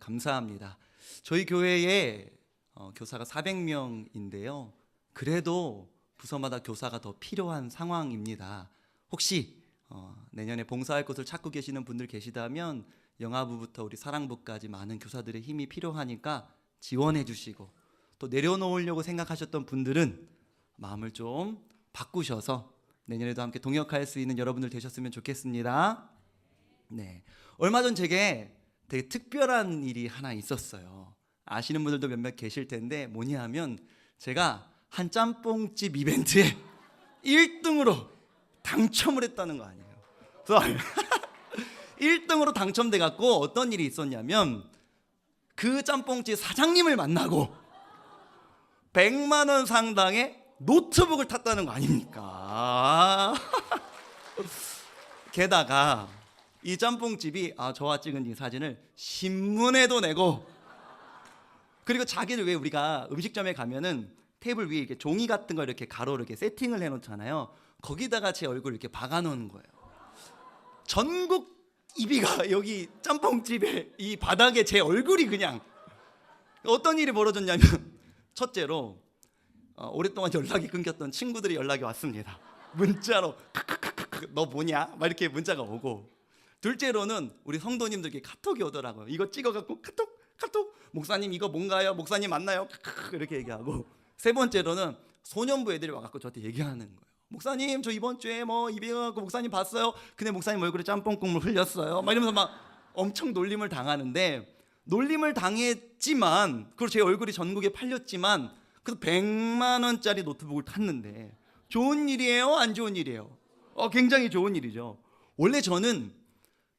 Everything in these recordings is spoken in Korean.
감사합니다. 저희 교회에 교사가 400명인데요. 그래도 부서마다 교사가 더 필요한 상황입니다. 혹시 내년에 봉사할 곳을 찾고 계시는 분들 계시다면 영아부부터 우리 사랑부까지 많은 교사들의 힘이 필요하니까 지원해 주시고, 또 내려놓으려고 생각하셨던 분들은 마음을 좀 바꾸셔서 내년에도 함께 동역할 수 있는 여러분들 되셨으면 좋겠습니다. 네, 얼마 전 제게 되게 특별한 일이 하나 있었어요. 아시는 분들도 몇몇 계실 텐데 뭐냐 하면 제가 한 짬뽕집 이벤트에 1등으로 당첨을 했다는 거 아니에요. 그래서 1등으로 당첨돼 갖고 어떤 일이 있었냐면 그 짬뽕집 사장님을 만나고 100만 원 상당의 노트북을 탔다는 거 아닙니까? 게다가 이 짬뽕집이 저와 찍은 이 사진을 신문에도 내고, 그리고 자기를, 왜 우리가 음식점에 가면은 테이블 위에 이렇게 종이 같은 거 이렇게 가로로 이렇게 세팅을 해놓잖아요. 거기다가 제 얼굴을 이렇게 박아놓은 거예요. 전국 이비가 여기 짬뽕집에 이 바닥에 제 얼굴이 그냥. 어떤 일이 벌어졌냐면 첫째로 오랫동안 연락이 끊겼던 친구들이 연락이 왔습니다. 문자로 너 뭐냐? 막 이렇게 문자가 오고, 둘째로는 우리 성도님들께 카톡이 오더라고요. 이거 찍어갖고 카톡 목사님 이거 뭔가요? 목사님 맞나요? 이렇게 얘기하고, 세 번째로는 소년부 애들이 와갖고 저한테 얘기하는 거예요. 목사님 저 이번 주에 뭐 입양하고 목사님 봤어요? 근데 목사님 얼굴에 짬뽕 국물 흘렸어요. 막 이러면서 막 엄청 놀림을 당하는데, 놀림을 당했지만, 그리고 제 얼굴이 전국에 팔렸지만, 그래서 100만 원짜리 노트북을 탔는데 좋은 일이에요? 안 좋은 일이에요? 굉장히 좋은 일이죠. 원래 저는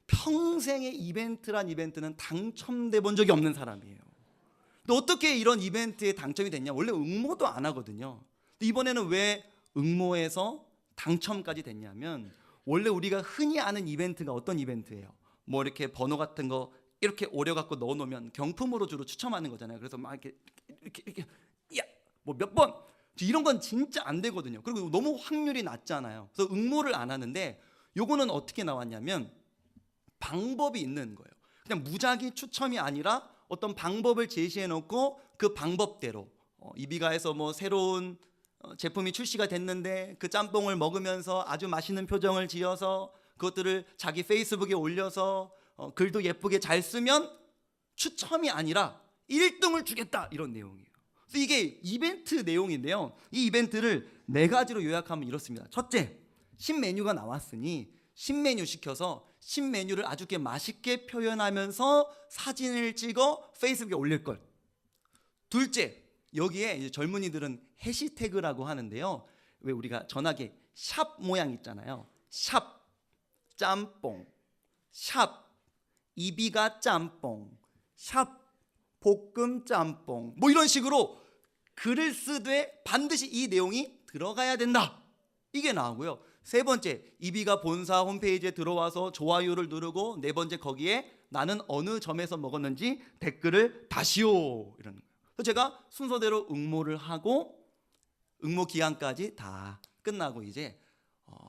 평생의 이벤트는 당첨돼 본 적이 없는 사람이에요. 근데 어떻게 이런 이벤트에 당첨이 됐냐? 원래 응모도 안 하거든요. 근데 이번에는 왜 응모해서 당첨까지 됐냐면, 원래 우리가 흔히 아는 이벤트가 어떤 이벤트예요? 뭐 이렇게 번호 같은 거 이렇게 오려갖고 넣어놓으면 경품으로 주로 추첨하는 거잖아요. 그래서 막 이렇게 야, 뭐 몇 번, 이런 건 진짜 안 되거든요. 그리고 너무 확률이 낮잖아요. 그래서 응모를 안 하는데, 요거는 어떻게 나왔냐면 방법이 있는 거예요. 그냥 무작위 추첨이 아니라 어떤 방법을 제시해 놓고 그 방법대로 이비가에서 뭐 새로운 제품이 출시가 됐는데 그 짬뽕을 먹으면서 아주 맛있는 표정을 지어서 그것들을 자기 페이스북에 올려서 글도 예쁘게 잘 쓰면 추첨이 아니라 1등을 주겠다, 이런 내용이에요. 그래서 이게 이벤트 내용인데요. 이 이벤트를 4가지로 요약하면 이렇습니다. 첫째, 신메뉴가 나왔으니 신메뉴 시켜서 신메뉴를 아주 맛있게 표현하면서 사진을 찍어 페이스북에 올릴 걸. 둘째, 여기에 이제 젊은이들은 해시태그라고 하는데요. 왜 우리가 전화기 샵 모양 있잖아요. 샵 짬뽕, 샵 이비가 짬뽕, 샵 볶음 짬뽕, 뭐 이런 식으로 글을 쓰되 반드시 이 내용이 들어가야 된다, 이게 나오고요. 세 번째, 이비가 본사 홈페이지에 들어와서 좋아요를 누르고, 네 번째, 거기에 나는 어느 점에서 먹었는지 댓글을 다시오, 이런 거예요. 그래서 제가 순서대로 응모를 하고 응모 기한까지 다 끝나고 이제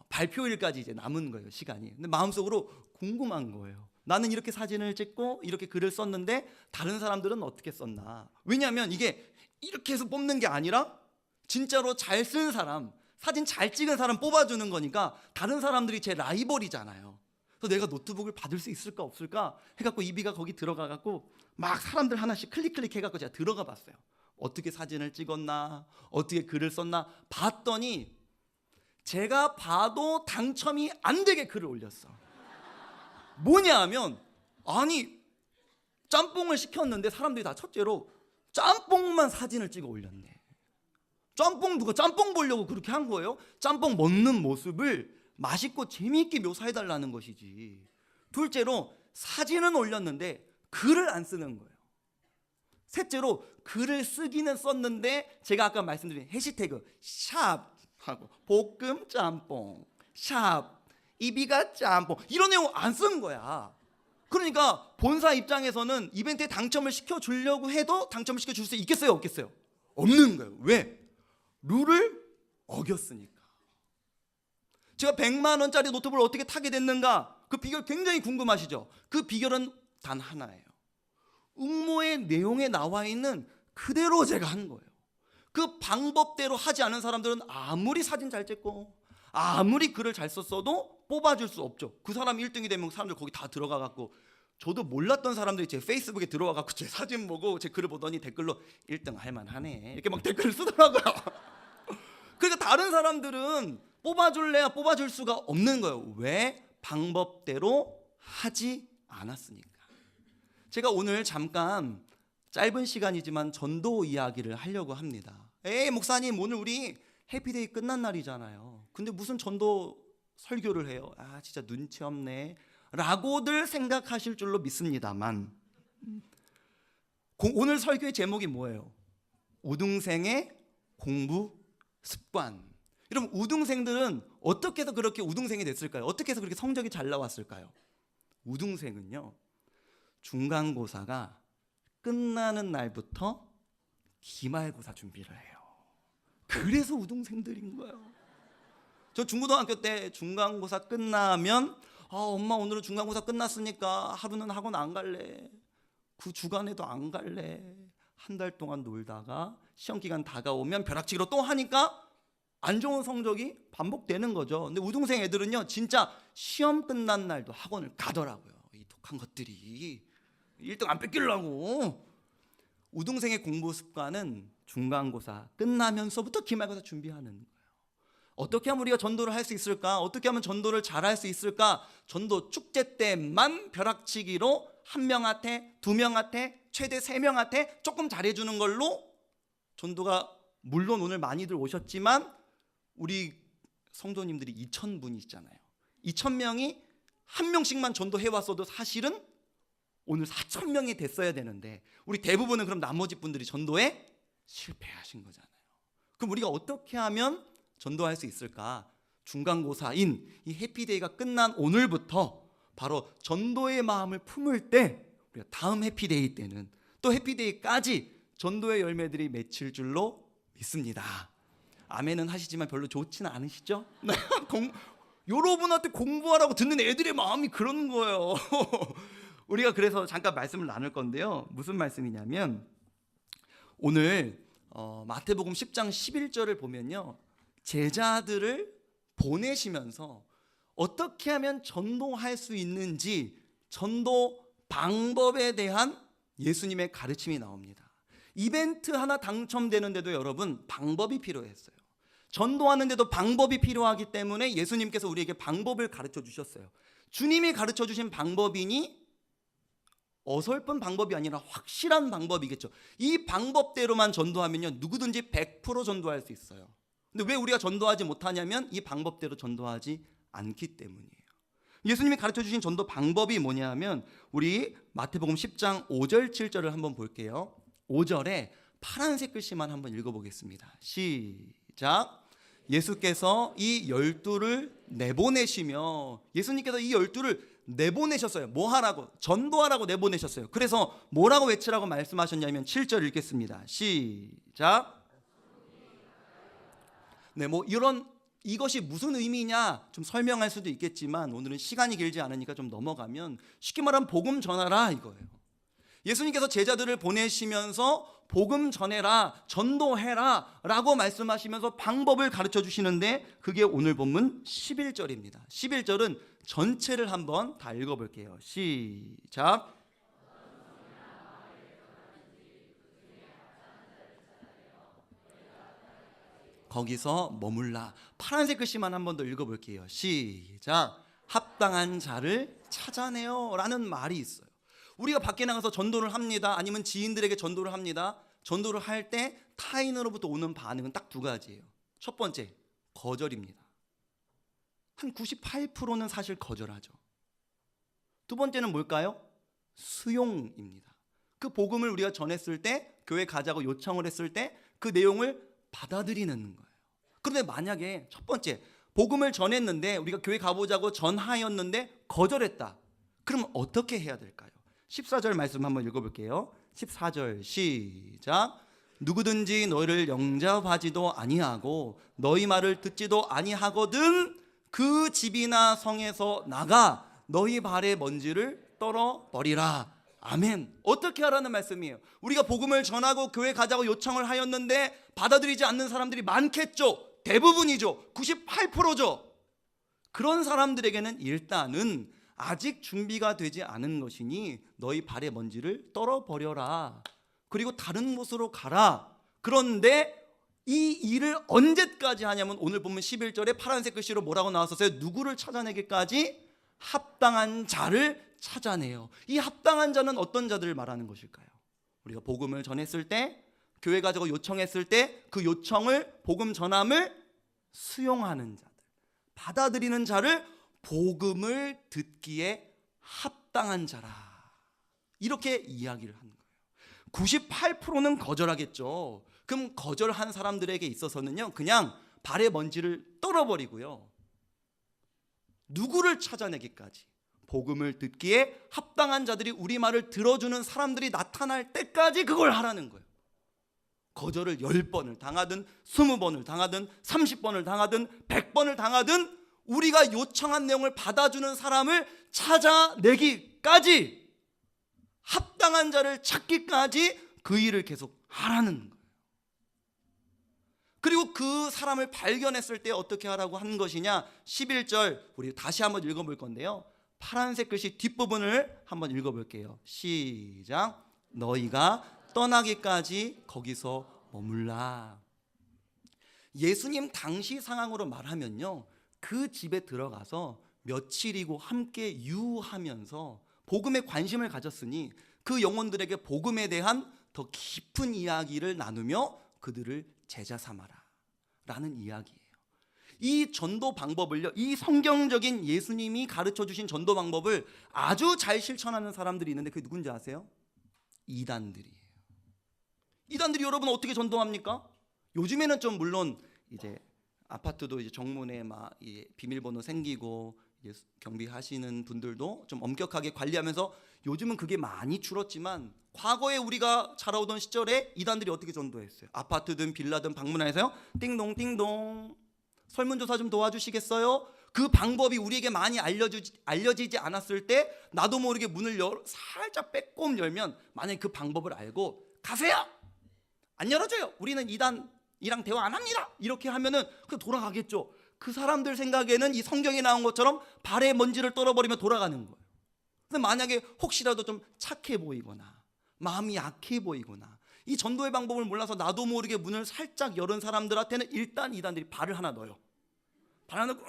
발표일까지 이제 남은 거예요, 시간이. 근데 마음속으로 궁금한 거예요. 나는 이렇게 사진을 찍고 이렇게 글을 썼는데 다른 사람들은 어떻게 썼나. 왜냐하면 이게 이렇게 해서 뽑는 게 아니라 진짜로 잘 쓴 사람, 사진 잘 찍은 사람 뽑아주는 거니까 다른 사람들이 제 라이벌이잖아요. 그래서 내가 노트북을 받을 수 있을까 없을까 해갖고 이비가 거기 들어가갖고 막 사람들 하나씩 클릭 해갖고 제가 들어가 봤어요. 어떻게 사진을 찍었나, 어떻게 글을 썼나 봤더니 제가 봐도 당첨이 안 되게 글을 올렸어. 뭐냐 하면, 아니 짬뽕을 시켰는데 사람들이 다 첫째로 짬뽕만 사진을 찍어 올렸네. 짬뽕, 누가 짬뽕 보려고 그렇게 한 거예요? 짬뽕 먹는 모습을 맛있고 재미있게 묘사해달라는 것이지. 둘째로 사진은 올렸는데 글을 안 쓰는 거예요. 셋째로 글을 쓰기는 썼는데 제가 아까 말씀드린 해시태그 샵 하고 볶음 짬뽕, 샵 이비가 짬뽕, 이런 내용 안 쓴 거야. 그러니까 본사 입장에서는 이벤트에 당첨을 시켜주려고 해도 당첨을 시켜줄 수 있겠어요, 없겠어요? 없는 거예요. 왜? 룰을 어겼으니까. 제가 100만 원짜리 노트북을 어떻게 타게 됐는가, 그 비결 굉장히 궁금하시죠? 그 비결은 단 하나예요. 본문의 내용에 나와 있는 그대로 제가 한 거예요. 그 방법대로 하지 않은 사람들은 아무리 사진 잘 찍고 아무리 글을 잘 썼어도 뽑아줄 수 없죠. 그 사람이 1등이 되면 사람들 거기 다 들어가 갖고, 저도 몰랐던 사람들이 제 페이스북에 들어와 갖고 제 사진 보고 제 글을 보더니 댓글로 1등 할 만하네 이렇게 막 댓글을 쓰더라고요. 그러니까 다른 사람들은 뽑아줄래야 뽑아줄 수가 없는 거예요. 왜? 방법대로 하지 않았으니까. 제가 오늘 잠깐 짧은 시간이지만 전도 이야기를 하려고 합니다. 목사님, 오늘 우리 해피데이 끝난 날이잖아요. 근데 무슨 전도 설교를 해요? 아, 진짜 눈치 없네 라고들 생각하실 줄로 믿습니다만, 오늘 설교의 제목이 뭐예요? 우등생의 공부 습관. 여러분, 우등생들은 어떻게 해서 그렇게 우등생이 됐을까요? 어떻게 해서 그렇게 성적이 잘 나왔을까요? 우등생은요, 중간고사가 끝나는 날부터 기말고사 준비를 해요. 그래서 우등생들인 거예요. 저 중고등학교 때 중간고사 끝나면 엄마 오늘은 중간고사 끝났으니까 하루는 학원 안 갈래. 그 주간에도 안 갈래. 한 달 동안 놀다가 시험 기간 다가오면 벼락치기로 또 하니까 안 좋은 성적이 반복되는 거죠. 근데 우등생 애들은요, 진짜 시험 끝난 날도 학원을 가더라고요. 이 독한 것들이 1등 안 뺏기려고. 우등생의 공부 습관은 중간고사 끝나면서부터 기말고사 준비하는 거예요. 어떻게 하면 우리가 전도를 할 수 있을까? 어떻게 하면 전도를 잘할 수 있을까? 전도 축제 때만 벼락치기로 1명한테 2명한테 최대 3명한테 조금 잘해주는 걸로 전도가, 물론 오늘 많이들 오셨지만 우리 성도님들이 2,000분이시잖아요. 2,000명이 1명씩만 전도해왔어도 사실은 오늘 4,000명이 됐어야 되는데, 우리 대부분은 그럼 나머지 분들이 전도에 실패하신 거잖아요. 그럼 우리가 어떻게 하면 전도할 수 있을까? 중간고사인 이 해피데이가 끝난 오늘부터 바로 전도의 마음을 품을 때, 우리가 다음 해피데이 때는 또 해피데이까지 전도의 열매들이 맺힐 줄로 믿습니다. 아멘은 하시지만 별로 좋지는 않으시죠? 여러분한테 공부하라고 듣는 애들의 마음이 그런 거예요. 우리가 그래서 잠깐 말씀을 나눌 건데요. 무슨 말씀이냐면, 오늘 마태복음 10장 11절을 보면요, 제자들을 보내시면서 어떻게 하면 전도할 수 있는지 전도 방법에 대한 예수님의 가르침이 나옵니다. 이벤트 하나 당첨되는데도 여러분 방법이 필요했어요. 전도하는데도 방법이 필요하기 때문에 예수님께서 우리에게 방법을 가르쳐 주셨어요. 주님이 가르쳐 주신 방법이니 어설픈 방법이 아니라 확실한 방법이겠죠. 이 방법대로만 전도하면요, 누구든지 100% 전도할 수 있어요. 근데 왜 우리가 전도하지 못하냐면 이 방법대로 전도하지 않기 때문이에요. 예수님이 가르쳐 주신 전도 방법이 뭐냐면, 우리 마태복음 10장 5절 7절을 한번 볼게요. 5절에 파란색 글씨만 한번 읽어보겠습니다. 시작. 예수께서 이 12를 내보내시며, 예수님께서 이 12를 내보내셨어요. 뭐 하라고? 전도하라고 내보내셨어요. 그래서 뭐라고 외치라고 말씀하셨냐면 7절 읽겠습니다. 시작. 네, 이것이 무슨 의미냐 좀 설명할 수도 있겠지만 오늘은 시간이 길지 않으니까 좀 넘어가면, 쉽게 말하면 복음 전하라 이거예요. 예수님께서 제자들을 보내시면서 복음 전해라, 전도해라 라고 말씀하시면서 방법을 가르쳐 주시는데, 그게 오늘 본문 11절입니다. 11절은 전체를 한번 다 읽어볼게요. 시작. 거기서 머물라. 파란색 글씨만 한 번 더 읽어볼게요. 시작. 합당한 자를 찾아내요 라는 말이 있어요. 우리가 밖에 나가서 전도를 합니다. 아니면 지인들에게 전도를 합니다. 전도를 할 때 타인으로부터 오는 반응은 딱 두 가지예요. 첫 번째, 거절입니다. 한 98%는 사실 거절하죠. 두 번째는 뭘까요? 수용입니다. 그 복음을 우리가 전했을 때, 교회 가자고 요청을 했을 때 그 내용을 받아들이는 거예요. 그런데 만약에 첫 번째, 복음을 전했는데, 우리가 교회 가보자고 전하였는데 거절했다. 그러면 어떻게 해야 될까요? 14절 말씀 한번 읽어볼게요. 14절 시작. 누구든지 너희를 영접하지도 아니하고 너희 말을 듣지도 아니하거든 그 집이나 성에서 나가 너희 발의 먼지를 떨어버리라. 아멘. 어떻게 하라는 말씀이에요? 우리가 복음을 전하고 교회 가자고 요청을 하였는데 받아들이지 않는 사람들이 많겠죠. 대부분이죠. 98%죠. 그런 사람들에게는 일단은 아직 준비가 되지 않은 것이니 너희 발의 먼지를 떨어버려라. 그리고 다른 곳으로 가라. 그런데 이 일을 언제까지 하냐면 오늘 보면 11절에 파란색 글씨로 뭐라고 나왔었어요? 누구를 찾아내기까지? 합당한 자를 찾아내요. 이 합당한 자는 어떤 자들을 말하는 것일까요? 우리가 복음을 전했을 때, 교회 가자고 요청했을 때 그 요청을, 복음 전함을 수용하는 자들, 받아들이는 자를 복음을 듣기에 합당한 자라, 이렇게 이야기를 하는 거예요. 98%는 거절하겠죠. 그럼 거절한 사람들에게 있어서는요, 그냥 발의 먼지를 떨어버리고요, 누구를 찾아내기까지, 복음을 듣기에 합당한 자들이, 우리 말을 들어주는 사람들이 나타날 때까지 그걸 하라는 거예요. 거절을 10번을 당하든 20번을 당하든 30번을 당하든 100번을 당하든 우리가 요청한 내용을 받아주는 사람을 찾아내기까지, 합당한 자를 찾기까지 그 일을 계속 하라는 거예요. 그리고 그 사람을 발견했을 때 어떻게 하라고 한 것이냐? 11절 우리 다시 한번 읽어볼 건데요, 파란색 글씨 뒷부분을 한번 읽어볼게요. 시작. 너희가 떠나기까지 거기서 머물라. 예수님 당시 상황으로 말하면요, 그 집에 들어가서 며칠이고 함께 유하면서 복음에 관심을 가졌으니 그 영혼들에게 복음에 대한 더 깊은 이야기를 나누며 그들을 제자 삼아라 라는 이야기예요. 이 전도 방법을요, 이 성경적인 예수님이 가르쳐 주신 전도 방법을 아주 잘 실천하는 사람들이 있는데 그게 누군지 아세요? 이단들이에요. 이단들이 여러분 어떻게 전도합니까? 요즘에는 좀 물론 이제 아파트도 이제 정문에 막 비밀번호 생기고 이제 경비하시는 분들도 좀 엄격하게 관리하면서 요즘은 그게 많이 줄었지만, 과거에 우리가 자라오던 시절에 이단들이 어떻게 전도했어요? 아파트든 빌라든 방문해서요, 띵동 띵동 설문조사 좀 도와주시겠어요? 그 방법이 우리에게 많이 알려지지 않았을 때 나도 모르게 문을 살짝 빼꼼 열면, 만약에 그 방법을 알고 가세요! 안 열어줘요! 우리는 이단이랑 대화 안 합니다! 이렇게 하면은 그냥 돌아가겠죠. 그 사람들 생각에는 이 성경에 나온 것처럼 발에 먼지를 떨어버리면 돌아가는 거예요. 근데 만약에 혹시라도 좀 착해 보이거나 마음이 약해 보이거나 이 전도의 방법을 몰라서 나도 모르게 문을 살짝 열은 사람들한테는 일단 이단들이 발을 하나 넣어요. 발 하나 넣고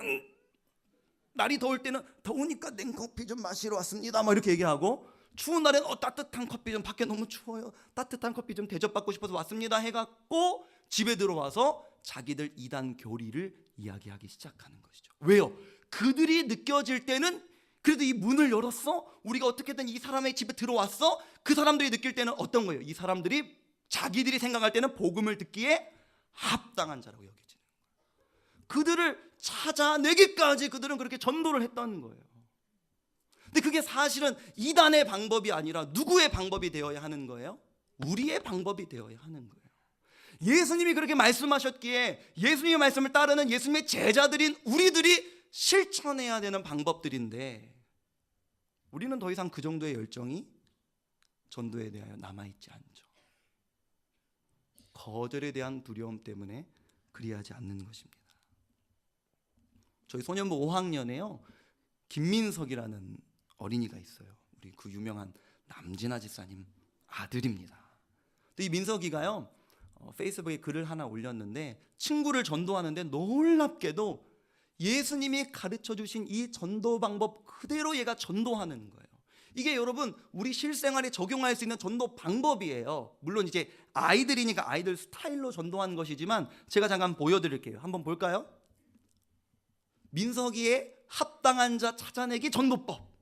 날이 더울 때는 더우니까 냉커피 좀 마시러 왔습니다 막 이렇게 얘기하고, 추운 날엔 따뜻한 커피 좀, 밖에 너무 추워요, 따뜻한 커피 좀 대접받고 싶어서 왔습니다 해갖고 집에 들어와서 자기들 이단 교리를 이야기하기 시작하는 것이죠. 왜요? 그들이 느껴질 때는 그래도 이 문을 열었어, 우리가 어떻게든 이 사람의 집에 들어왔어. 그 사람들이 느낄 때는 어떤 거예요? 이 사람들이 자기들이 생각할 때는 복음을 듣기에 합당한 자라고 여겨지는 거예요. 그들을 찾아내기까지 그들은 그렇게 전도를 했다는 거예요. 근데 그게 사실은 이단의 방법이 아니라 누구의 방법이 되어야 하는 거예요? 우리의 방법이 되어야 하는 거예요. 예수님이 그렇게 말씀하셨기에 예수님의 말씀을 따르는 예수님의 제자들인 우리들이 실천해야 되는 방법들인데, 우리는 더 이상 그 정도의 열정이 전도에 대하여 남아있지 않죠. 거절에 대한 두려움 때문에 그리하지 않는 것입니다. 저희 소년부 5학년에요, 김민석이라는 어린이가 있어요. 우리 그 유명한 남진아 집사님 아들입니다. 이 민석이가요, 페이스북에 글을 하나 올렸는데, 친구를 전도하는데 놀랍게도 예수님이 가르쳐 주신 이 전도 방법 그대로 얘가 전도하는 거예요. 이게 여러분 우리 실생활에 적용할 수 있는 전도 방법이에요. 물론 이제 아이들이니까 아이들 스타일로 전도하는 것이지만 제가 잠깐 보여드릴게요. 한번 볼까요? 민석이의 합당한 자 찾아내기 전도법.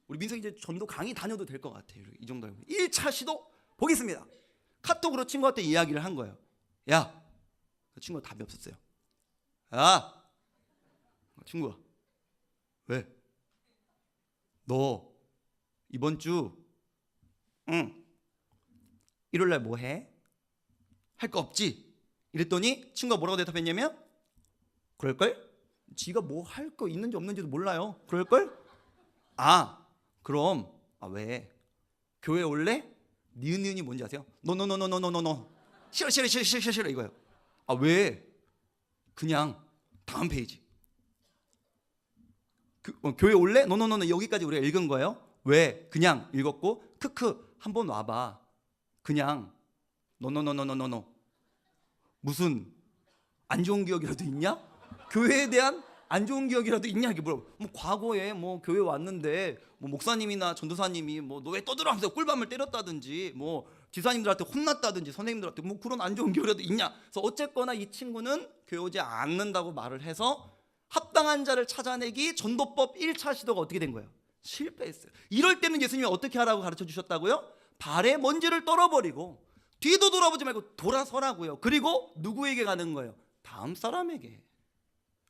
우리 민석이 이제 전도 강의 다녀도 될 것 같아요. 이 정도면 1차 시도 보겠습니다. 카톡으로 친구한테 이야기를 한 거예요. 야, 그 친구가 답이 없었어요. 야, 친구야, 왜? 너 이번 주 일요일날 뭐 해? 할 거 없지? 이랬더니 친구가 뭐라고 대답했냐면, 그럴걸? 지가 뭐 할 거 있는지 없는지도 몰라요. 그럴걸? 아, 그럼 왜? 교회 올래? 니은이 뭔지 아세요? 노노노노노노노. 싫어 싫어 싫어 싫어 싫어 이거예요. 아 왜? 그냥 다음 페이지. 교회 올래? 노노노노. 여기까지 우리가 읽은 거예요. 왜? 그냥 읽었고 크크 한번 와봐. 그냥 노노노노노노. 무슨 안 좋은 기억이라도 있냐? 교회에 대한 안 좋은 기억이라도 있냐? 이게 물어. 뭐 과거에 뭐 교회 왔는데 뭐 목사님이나 전도사님이 뭐 너 왜 떠들어 하면서 꿀밤을 때렸다든지 뭐 지사님들한테 혼났다든지 선생님들한테 뭐 그런 안 좋은 기억이라도 있냐? 그래서 어쨌거나 이 친구는 교회 오지 않는다고 말을 해서 합당한 자를 찾아내기 전도법 1차 시도가 어떻게 된 거예요? 실패했어요. 이럴 때는 예수님이 어떻게 하라고 가르쳐 주셨다고요? 발에 먼지를 떨어버리고 뒤도 돌아보지 말고 돌아서라고요. 그리고 누구에게 가는 거예요? 다음 사람에게.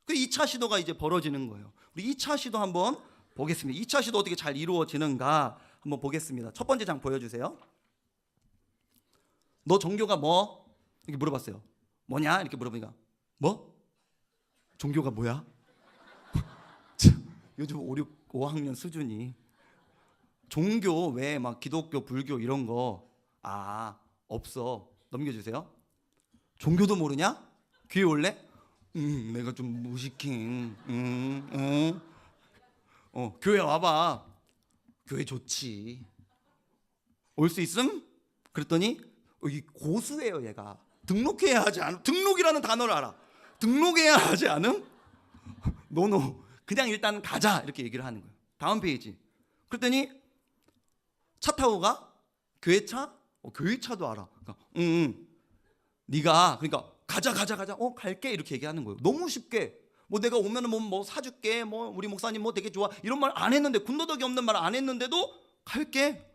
그 2차 시도가 이제 벌어지는 거예요. 우리 2차 시도 한번 보겠습니다. 2차 시도 어떻게 잘 이루어지는가 한번 보겠습니다. 첫 번째 장 보여주세요. 너 종교가 뭐? 이렇게 물어봤어요. 뭐냐? 이렇게 물어보니까 뭐? 종교가 뭐야? 요즘 5학년 수준이 종교 왜 막 기독교, 불교 이런 거 없어. 넘겨주세요. 종교도 모르냐? 교회 올래? 내가 좀 무식해. 교회 와봐. 교회 좋지. 올 수 있음? 그랬더니 이 고수예요. 얘가 등록해야 하지 않음. 등록이라는 단어를 알아. 등록해야 하지 않음? 노노. 그냥 일단 가자 이렇게 얘기를 하는 거예요. 다음 페이지. 그랬더니 차 타고 가? 교회차? 교회차도 알아. 그러니까, 네가 그러니까 가자. 갈게 이렇게 얘기하는 거예요. 너무 쉽게. 뭐 내가 오면은 뭐 사줄게. 뭐 우리 목사님 뭐 되게 좋아. 이런 말 안 했는데 군더더기 없는 말 안 했는데도 갈게.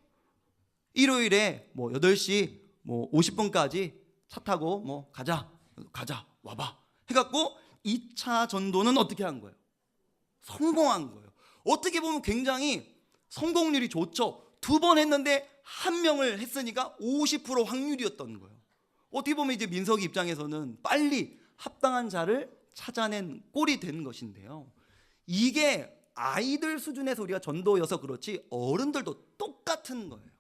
일요일에 뭐 8시 뭐 50분까지 차 타고 뭐 가자 와봐. 해갖고 2차 전도는 어떻게 한 거예요? 성공한 거예요. 어떻게 보면 굉장히 성공률이 좋죠. 2번 했는데 1명을 했으니까 50% 확률이었던 거예요. 어떻게 보면 이제 민석이 입장에서는 빨리 합당한 자를 찾아낸 꼴이 된 것인데요. 이게 아이들 수준에서 우리가 전도여서 그렇지 어른들도 똑같은 거예요.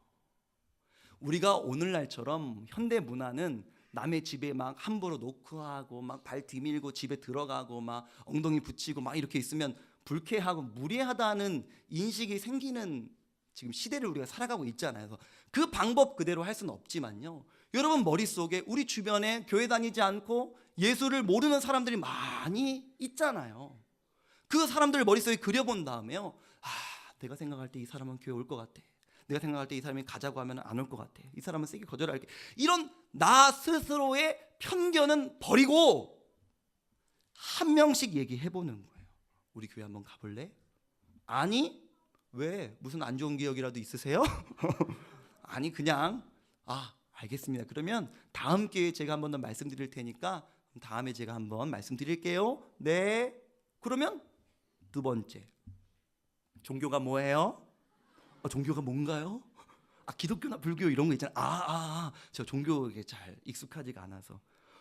우리가 오늘날처럼 현대 문화는 남의 집에 막 함부로 노크하고 막 발 디밀고 집에 들어가고 막 엉덩이 붙이고 막 이렇게 있으면 불쾌하고 무례하다는 인식이 생기는 지금 시대를 우리가 살아가고 있잖아요. 그래서 그 방법 그대로 할 수는 없지만요. 여러분 머릿속에 우리 주변에 교회 다니지 않고 예수를 모르는 사람들이 많이 있잖아요. 그 사람들 머릿속에 그려본 다음에요. 내가 생각할 때 이 사람은 교회 올 것 같아. 내가 생각할 때 이 사람이 가자고 하면 안 올 것 같아. 이 사람은 세게 거절할게. 이런 나 스스로의 편견은 버리고 한 명씩 얘기해보는 거예요. 우리 교회 한번 가볼래? 아니 왜? 무슨 안 좋은 기억이라도 있으세요? 아니 그냥 알겠습니다. 그러면 다음 기회에 제가 한번 더 말씀드릴 테니까 다음에 제가 한번 말씀드릴게요. 네. 그러면 2번째. 종교가 뭐예요? 종교가 뭔가요? 기독교나 불교 이런 거 있잖아요. 제가 종교에 잘 익숙하지가 않아서.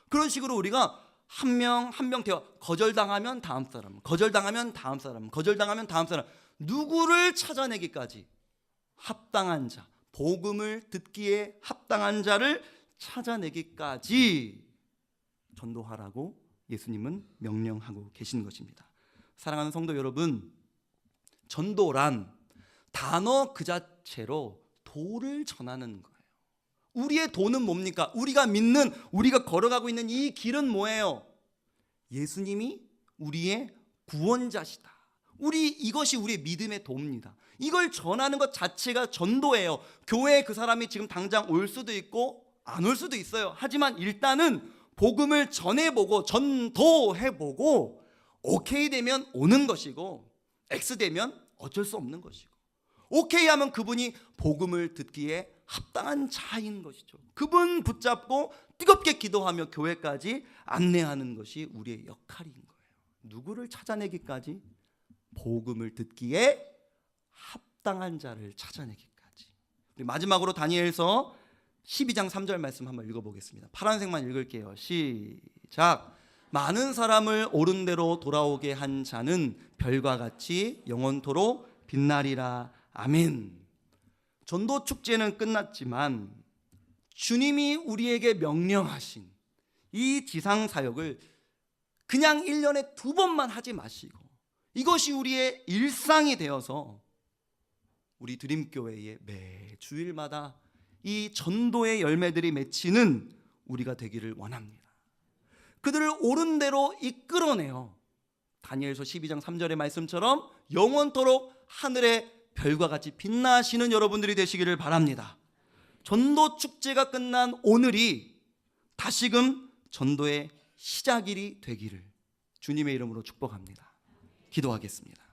그런 식으로 우리가 한 명 대화 거절당하면 다음 사람, 거절당하면 다음 사람, 거절당하면 다음 사람. 누구를 찾아내기까지 합당한 자, 복음을 듣기에 합당한 자를 찾아내기까지 전도하라고 예수님은 명령하고 계신 것입니다. 사랑하는 성도 여러분, 전도란 단어 그 자체로 도를 전하는 거예요. 우리의 도는 뭡니까? 우리가 믿는, 우리가 걸어가고 있는 이 길은 뭐예요? 예수님이 우리의 구원자시다. 이것이 우리의 믿음의 도입니다. 이걸 전하는 것 자체가 전도예요. 교회에 그 사람이 지금 당장 올 수도 있고 안 올 수도 있어요. 하지만 일단은 복음을 전해보고 전도해보고 오케이 되면 오는 것이고 X 되면 어쩔 수 없는 것이고 오케이 하면 그분이 복음을 듣기에 합당한 자인 것이죠. 그분 붙잡고 뜨겁게 기도하며 교회까지 안내하는 것이 우리의 역할인 거예요. 누구를 찾아내기까지? 복음을 듣기에 합당한 자를 찾아내기까지. 우리 마지막으로 다니엘서 12장 3절 말씀 한번 읽어보겠습니다. 파란색만 읽을게요. 시작. 많은 사람을 옳은 대로 돌아오게 한 자는 별과 같이 영원토록 빛나리라. 아멘. 전도 축제는 끝났지만 주님이 우리에게 명령하신 이 지상 사역을 그냥 1년에 2번만 하지 마시고 이것이 우리의 일상이 되어서 우리 드림교회의 매 주일마다 이 전도의 열매들이 맺히는 우리가 되기를 원합니다. 그들을 옳은 대로 이끌어내어 다니엘서 12장 3절의 말씀처럼 영원토록 하늘의 별과 같이 빛나시는 여러분들이 되시기를 바랍니다. 전도 축제가 끝난 오늘이 다시금 전도의 시작일이 되기를 주님의 이름으로 축복합니다. 기도하겠습니다.